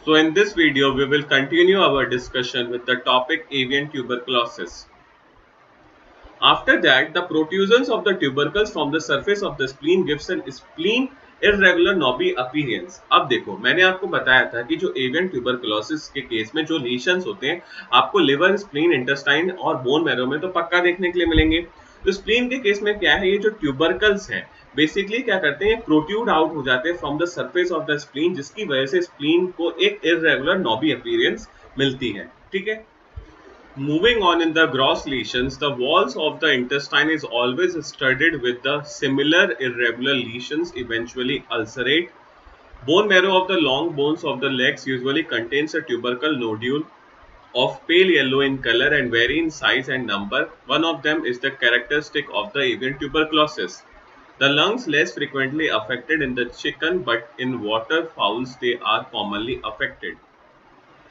So in this video, we will continue our discussion with the topic avian tuberculosis. After that, the protrusions of the tubercles from the surface of the spleen gives an spleen irregular knobby appearance. अब देखो, मैंने आपको बताया था कि जो avian tuberculosis के case में जो लीशंस होते हैं, आपको लिवर, स्प्लीन, इंटेस्टाइन और बोन मैरो में तो पक्का देखने के लिए मिलेंगे। तो स्प्लीन के केस में क्या है, ये जो ट्यूबरकल्स हैं बेसिकली क्या करते हैं, प्रोट्रूड आउट हो जाते हैं from the surface of the spleen, जिसकी वजह से स्प्लीन को एक इररेगुलर नॉबी अपीयरेंस मिलती है। ठीक है, moving on, in the gross lesions, the walls of the intestine is always studded with the similar irregular lesions, eventually ulcerate. Bone marrow of the long bones of the legs usually contains a tubercle nodule of pale yellow in color and vary in size and number. One of them is the characteristic of the avian tuberculosis. The lungs less frequently affected in the chicken, but in waterfowls they are commonly affected.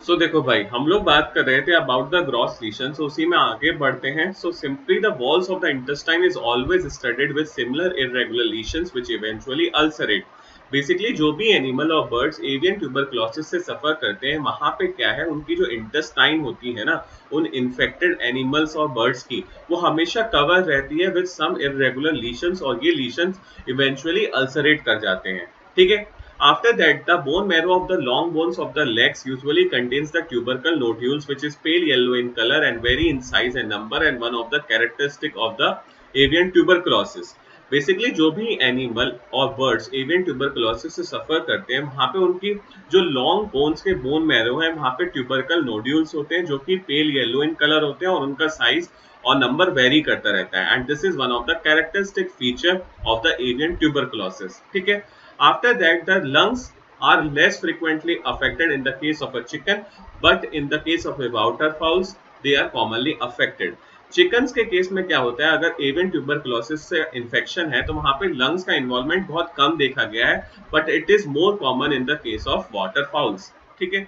सो देखो भाई, हम लोग बात कर रहे थे about the gross lesion, so उसी में आगे बढ़ते हैं। So simply the walls of the intestine is always studded with similar irregular lesions which eventually ulcerate. Basically जो भी एनिमल और बर्ड्स एवियन ट्यूबरकुलोसिस से सफर करते हैं, वहां पे क्या है, उनकी जो इंटेस्टाइन होती है ना, उन इन्फेक्टेड एनिमल्स और बर्ड्स की, वो हमेशा कवर रहती है विद सम इरेगुलर लीशंस, और ये लीशंस इवेंचुअली अल्सरेट कर जाते हैं। ठीक है, after that, the bone marrow of the long bones of the legs usually contains the tubercle nodules, which is pale yellow in color and vary in size and number, and one of the characteristic of the avian tuberculosis. Basically जो भी animal और birds avian tuberculosis से सफर करते हैं, वहाँ पे उनकी जो लॉन्ग बोन्स के बोन मैरो है, वहाँ पे ट्यूबरकल नोड्यूल्स होते हैं जो कि पेल येलो इन कलर होते हैं, और उनका साइज और नंबर वेरी करता रहता है। And this is one of the characteristic feature of the avian tuberculosis. ठीक है, after that the lungs are less frequently affected in the case of a chicken, but in the case of a waterfowls they are commonly affected. Chickens के case में क्या होता है, अगर avian tuberculosis से infection है तो वहां पे लंग्स का इन्वॉल्वमेंट बहुत कम देखा गया है, but it is more common in the case of waterfowls. ठीक है,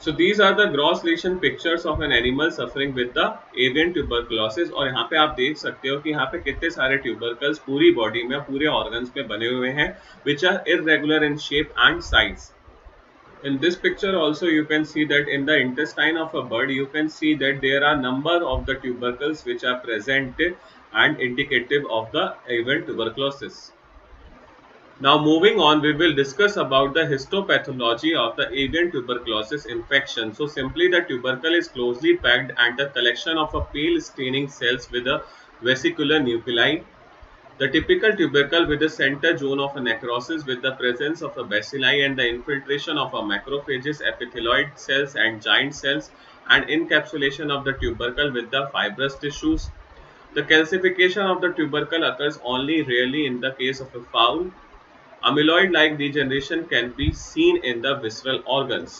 So these are the gross lesion pictures of an animal suffering with the avian tuberculosis। और यहाँ पे आप देख सकते हो कि यहाँ पे कितने सारे tubercles पूरी बॉडी में, पूरे ऑर्गन्स में बने हुए हैं, which are irregular in shape and size. In this picture also you can see that in the intestine of a bird you can see that there are number of the tubercles which are present and indicative of the avian tuberculosis. Now moving on, we will discuss about the histopathology of the avian tuberculosis infection. So simply the tubercle is closely packed and a collection of a pale staining cells with a vesicular nuclei. The typical tubercle with a center zone of a necrosis with the presence of a bacilli and the infiltration of a macrophages, epithelioid cells and giant cells, and encapsulation of the tubercle with the fibrous tissues. The calcification of the tubercle occurs only rarely in the case of a fowl. Amyloid-like degeneration can be seen in the visceral organs.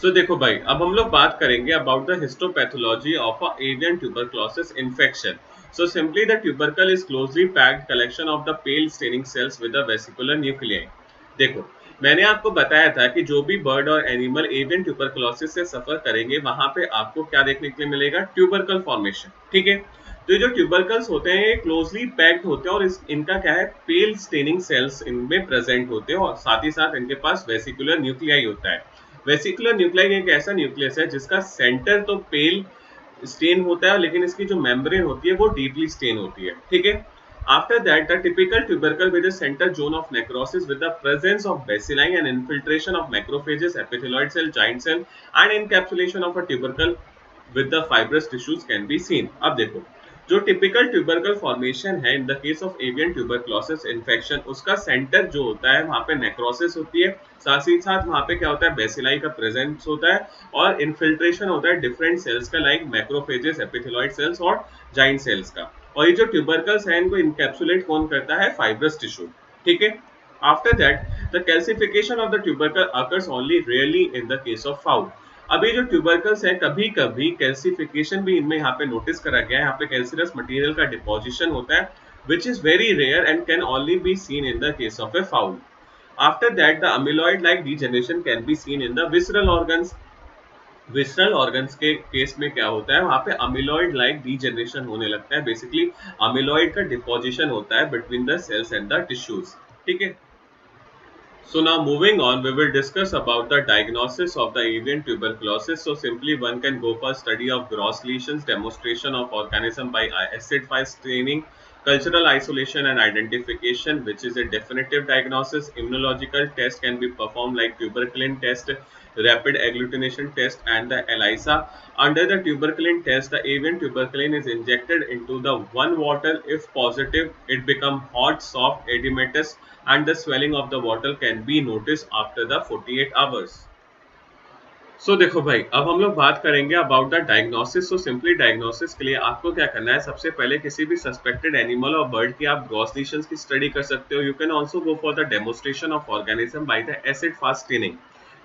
So देखो भाई, अब हम लोग बात करेंगे about the histopathology of a avian tuberculosis infection. So simply the tubercle is closely packed collection of the pale staining cells with a vesicular nuclei. देखो, मैंने आपको बताया था कि जो भी बर्ड और एनिमल एवियन ट्यूबरकुलोसिस से सफर करेंगे, वहां पे आपको क्या देखने के लिए मिलेगा, ट्यूबरकल फॉर्मेशन। ठीक है, तो ये जो ट्यूबरकल्स होते हैं ये क्लोजली पैक्ड होते हैं, और इनका क्या है, पेल स्टेनिंग सेल्स इनमें प्रेजेंट होते हैं, और साथ ही साथ इनके पास वेसिकुलर न्यूक्लियाई होता है। वेसिकुलर न्यूक्लियाई एक ऐसा न्यूक्लियस है जिसका सेंटर तो पेल स्टेन होता है, लेकिन इसकी जो मेम्ब्रेन होती है वो डीपली स्टेन होती है। ठीक है, after that the typical tubercle with a center zone of necrosis with the presence of bacilli and infiltration of macrophages, epithelioid cell, giant cell, and encapsulation of a tubercle with the fibrous tissues can be seen. अब देखो, जो typical tubercle formation है in the case of avian tuberculosis infection, उसका centre जो होता है वहां पे नेक्रोसिस होती है, साथ ही साथ वहां पे क्या होता है, बेसिलाई का प्रेजेंस होता है, और इन्फिल्ट्रेशन होता है डिफरेंट सेल्स का, लाइक मैक्रोफेजेस, एपिथेलॉइड सेल्स और जाइंट सेल्स का। और ये जो ट्यूबरकल्स है इनको इनकैप्सुलेट कौन करता है, फाइब्रस टिश्यू। ठीक है, after that the calcification of the tubercle occurs only rarely in the case of foul. अभी जो ट्यूबरकल्स है, कभी कभी कैल्सिफिकेशन भी इनमें यहाँ पे नोटिस करा गया है, यहाँ पे कैल्सिरस मटेरियल का डिपोजिशन होता है, which is very rare and can only be seen in the case of a fowl. After that, the amyloid-like degeneration can be seen in the visceral organs. Visceral organs के case में क्या होता है, वहां पे अमिलॉइड like degeneration होने लगता है। बेसिकली अमिलॉइड का डिपोजिशन होता है between the cells and the tissues. ठीक है, So now moving on, we will discuss about the diagnosis of the avian tuberculosis. So simply one can go for study of gross lesions, demonstration of organism by acid fast staining, cultural isolation and identification, which is a definitive diagnosis. Immunological test can be performed like tuberculin test, rapid agglutination test and the ELISA. Under the tuberculin test, the avian tuberculin is injected into the one wattle. If positive, it becomes hot, soft, edematous and the swelling of the wattle can be noticed after the 48 hours. सो देखो भाई, अब हम लोग बात करेंगे about the diagnosis. So simply diagnosis के लिए आपको क्या करना है, सबसे पहले किसी भी सस्पेक्टेड एनिमल और बर्ड की आप ग्रॉस लीशंस की स्टडी कर सकते हो. You can also go for the demonstration of organism by the acid fast staining.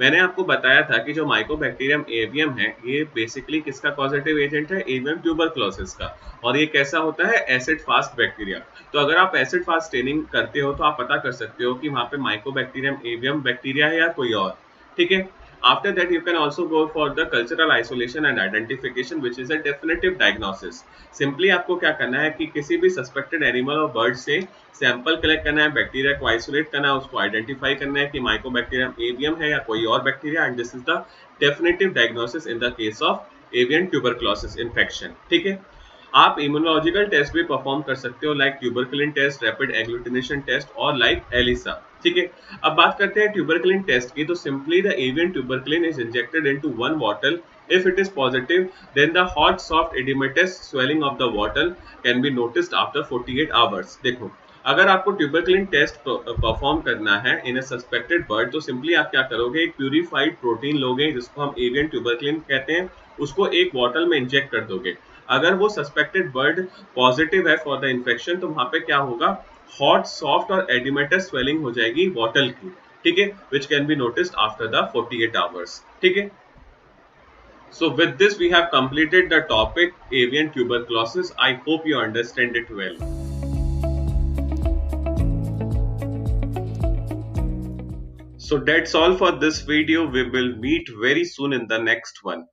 मैंने आपको बताया था कि जो माइकोबैक्टीरियम एवियम है, ये बेसिकली किसका पॉजिटिव एजेंट है, एवियम ट्यूबरक्लोसिस का. और ये कैसा होता है, एसिड फास्ट बैक्टीरिया. तो अगर आप एसिड फास्ट स्टेनिंग करते हो तो आप पता कर सकते हो कि वहां पे माइकोबैक्टीरियम एवियम बैक्टीरिया है या कोई और. ठीक है. After that, you can also go for the cultural isolation and identification, which is a definitive diagnosis. Simply आपको क्या करना है कि किसी भी suspected animal और bird से सैंपल कलेक्ट करना है, बैक्टीरिया को आइसोलेट करना है, उसको आइडेंटिफाई करना है कि माइकोबैक्टीरियम एवियम है या कोई और bacteria, and this is the definitive diagnosis in the case of avian tuberculosis infection. ठीक है. आप इम्यूनोलॉजिकल टेस्ट भी परफॉर्म कर सकते हो like tuberculin test, rapid agglutination test और लाइक एलिसा. ठीक है. अब बात करते हैं ट्यूबरकुलिन टेस्ट की. तो simply the avian tuberculin is injected into one bottle. If it is positive, then the hot, soft, edematous swelling of the wattle can be noticed after 48 hours. देखो, अगर आपको ट्यूबरकुलिन टेस्ट परफॉर्म करना है इन अ suspected bird, तो simply आप क्या करोगे, एक प्यूरिफाइड प्रोटीन लोगे जिसको हम एवियन ट्यूबरकुलिन कहते हैं, उसको एक बॉटल में इंजेक्ट कर दोगे. अगर वो सस्पेक्टेड बर्ड पॉजिटिव है फॉर द इन्फेक्शन, तो वहां पे क्या होगा, हॉट, सॉफ्ट और एडिमेटस स्वेलिंग हो जाएगी बॉटल की. ठीक है. Which can be noticed after the 48 hours. ठीक है. So with this we have completed the topic avian tuberculosis. I hope you understand it well. So that's all for this video. We will meet very soon in the next one.